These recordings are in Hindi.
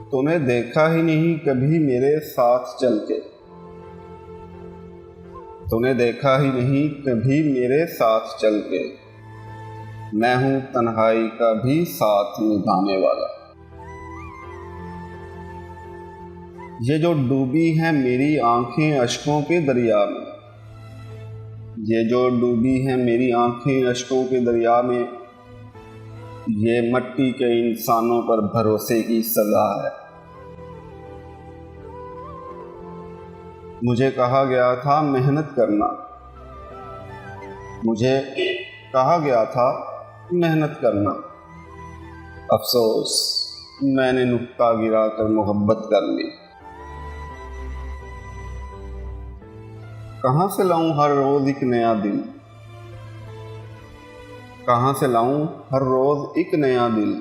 तूने देखा ही नहीं कभी मेरे साथ चल के, तूने देखा ही नहीं कभी मेरे साथ चल के, मैं हूँ तन्हाई का भी साथ निभाने वाला। ये जो डूबी हैं मेरी आंखें अश्कों के दरिया में, ये जो डूबी हैं मेरी आंखें अश्कों के दरिया में, ये मट्टी के इंसानों पर भरोसे की सजा है। मुझे कहा गया था मेहनत करना, मुझे कहा गया था मेहनत करना, अफसोस मैंने नुक्ता गिराकर मोहब्बत कर ली। कहाँ से लाऊं हर रोज एक नया दिल, कहाँ से लाऊं हर रोज एक नया दिल,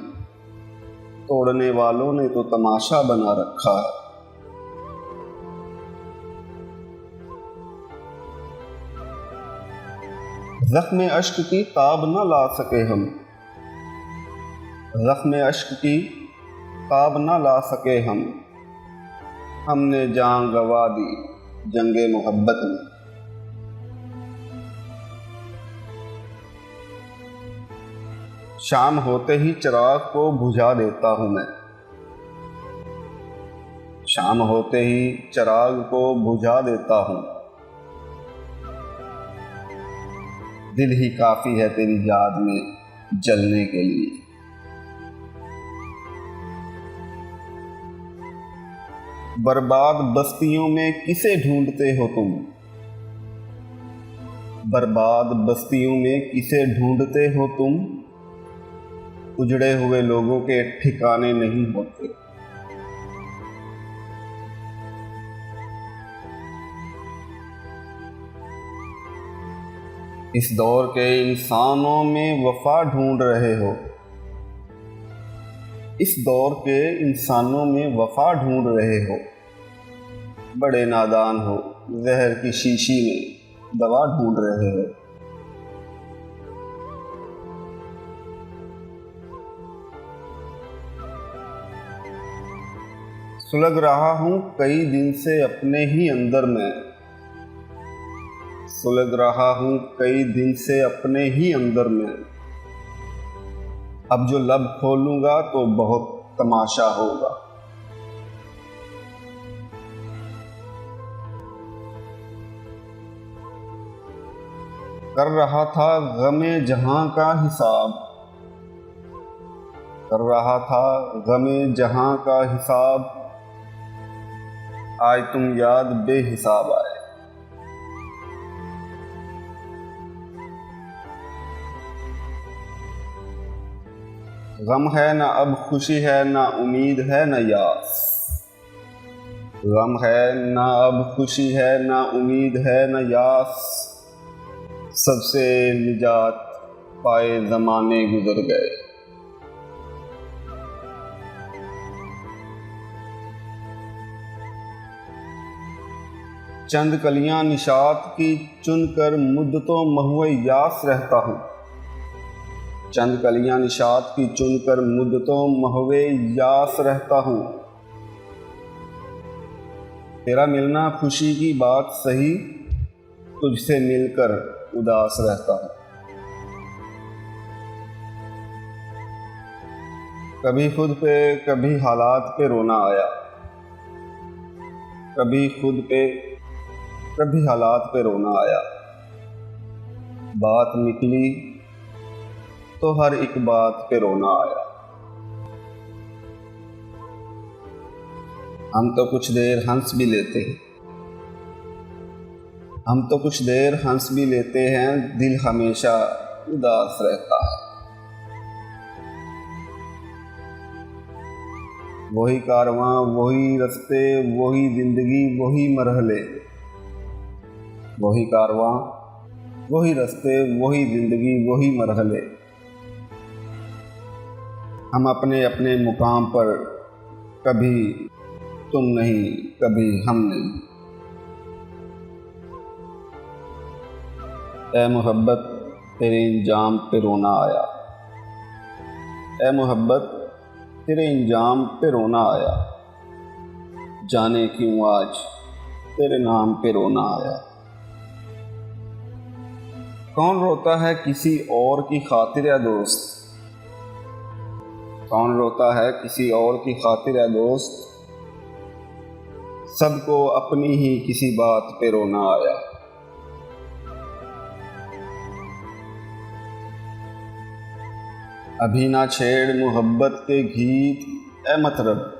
तोड़ने वालों ने तो तमाशा बना रखा है। ज़ख्म अश्क की ताब न ला सके हम, ज़ख्म अश्क की ताब न ला सके हमने जान गवा दी जंगे मोहब्बत में। शाम होते ही चिराग को बुझा देता हूँ मैं, शाम होते ही चिराग को बुझा देता हूँ, दिल ही काफी है तेरी याद में जलने के लिए। बर्बाद बस्तियों में किसे ढूंढते हो तुम, बर्बाद बस्तियों में किसे ढूंढते हो तुम, उजड़े हुए लोगों के ठिकाने नहीं होते। इस दौर के इंसानों में वफा ढूंढ रहे हो, इस दौर के इंसानों में वफा ढूंढ रहे हो, बड़े नादान हो जहर की शीशी में दवा ढूंढ रहे हो। सुलग रहा हूँ कई दिन से अपने ही अंदर में, सुलग रहा हूँ कई दिन से अपने ही अंदर में, अब जो लब खोलूंगा तो बहुत तमाशा होगा। कर रहा था गमे जहां का हिसाब, कर रहा था गमे जहां का हिसाब, आज तुम याद बेहिसाब आए। गम है न अब खुशी है न उम्मीद है न यास, गम है न अब खुशी है न उम्मीद है न यास, सबसे निजात पाए ज़माने गुजर गए। चंद कलियां निशात की चुनकर मुद्दतों महुए यास रहता हूँ, चंद कलियां निशात की चुनकर मुद्दतों महुए यास रहता हूँ। तेरा मिलना खुशी की बात सही, तुझसे मिलकर उदास रहता हूँ। कभी खुद पे कभी हालात पे रोना आया, कभी खुद पे कभी हालात पे रोना आया, बात निकली तो हर एक बात पे रोना आया। हम तो कुछ देर हंस भी लेते हैं, हम तो कुछ देर हंस भी लेते हैं, दिल हमेशा उदास रहता है। वही कारवां वही रास्ते वही जिंदगी वही मरहले, वही कारवां वही रास्ते वही जिंदगी वही मरहले, हम अपने अपने मुकाम पर, कभी तुम नहीं कभी हम नहीं। ऐ मोहब्बत तेरे इंजाम पे रोना आया, ऐ मोहब्बत तेरे इंजाम पे रोना आया। जाने क्यों आज तेरे नाम पे रोना आया। कौन रोता है किसी और की खातिर है दोस्त, कौन रोता है किसी और की खातिर है दोस्त, सबको अपनी ही किसी बात पे रोना आया। अभी ना छेड़ मोहब्बत के गीत ए मतरब,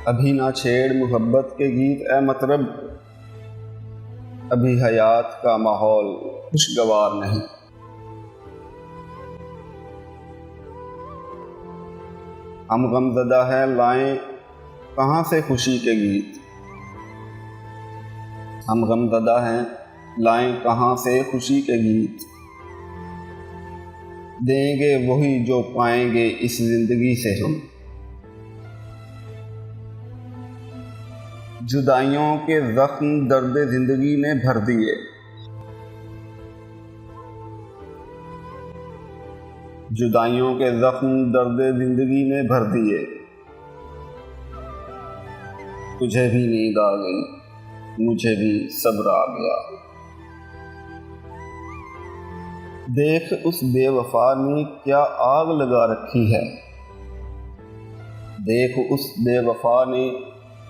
अभी ना छेड़ मोहब्बत के गीत ए मतरब, अभी हयात का माहौल खुशगवार नहीं। हम गमज़दा हैं लाएं कहाँ से खुशी के गीत, हम गमज़दा हैं लाएं कहाँ से खुशी के गीत, देंगे वही जो पाएंगे इस जिंदगी से हम। जुदाइयों के जख्म दर्द जिंदगी ने भर दिए, जुदाइयों के जख्म दर्द जिंदगी ने भर दिए, तुझे भी नींद आ गई मुझे भी सब्र आ गया। देख उस बेवफा ने क्या आग लगा रखी है, देख उस बेवफा ने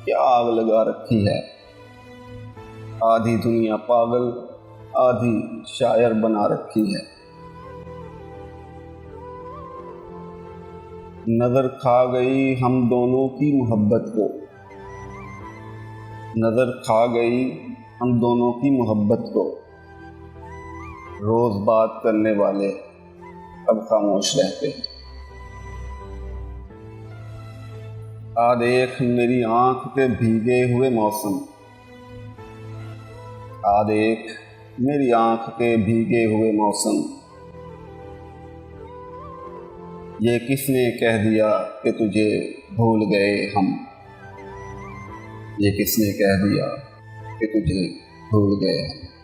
क्या आग लगा रखी है, आधी दुनिया पागल आधी शायर बना रखी है। नजर खा गई हम दोनों की मोहब्बत को, नजर खा गई हम दोनों की मोहब्बत को, रोज बात करने वाले अब खामोश रहते हैं। आ देख मेरी आंख के भीगे हुए मौसम, आ देख मेरी आंख के भीगे हुए मौसम, ये किसने कह दिया कि तुझे भूल गए हम, ये किसने कह दिया कि तुझे भूल गए हम।